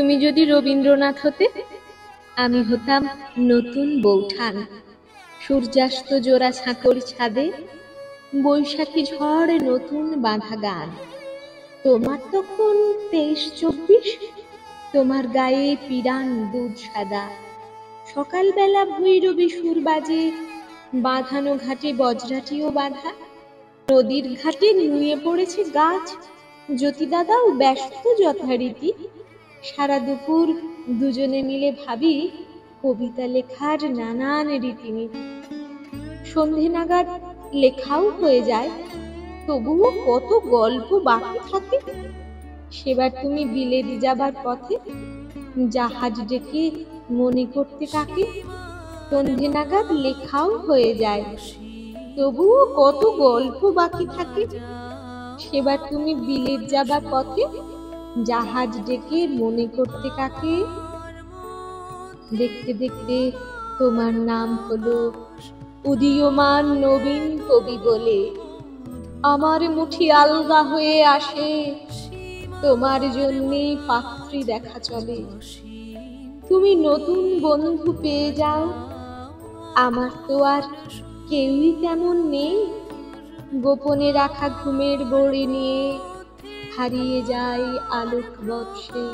তুমি যদি রবীন্দ্রনাথ হতে, আমি হতাম নতুন বৌঠান। সূর্যাস্ত জোড়া ছাঁকর ছাদে বৈশাখী ঝড় নতুন বাঁধা গান। তোমার তখন 23-24, তোমার গায়ে পিরান দুধ সাদা। সকালবেলা ভৈরবী সুর বাজে, বাঁধানো ঘাটে বজরাটিও বাঁধা। নদীর ঘাটে নুয়ে পড়েছে গাছ, জ্যোতি দাদাও ব্যস্ত যথারীতি। সারা দুপুর দুজনে মিলে ভাবি কবিতা লেখার নানান রীতিনীতি। সন্ধে নাগাদ লেখাও হয়ে যায়, তবুও কত গল্প বাকি থাকে। সেবার তুমি বিলেতি যাবার পথে জাহাজ ডেকে মনে করতে কাকে। সন্ধে নাগাদ লেখাও হয়ে যায়, তবুও কত গল্প বাকি থাকে। সেবার তুমি বিলেত যাবার পথে জাহাজ ডেকে মনে করতে কাকে। দেখতে দেখতে তোমার নাম হলো উদীয়মান নবীন কবি বলে। আমার মুঠি আলগা হয়ে আসে, তোমার জন্যে পাত্রী দেখা চলে। তুমি নতুন বন্ধু পেয়ে যাও, আমার তো আর কেউই তেমন নেই। গোপনে রাখা ঘুমের বড়ি নিয়ে হারিয়ে যায় আলোক বর্ষে।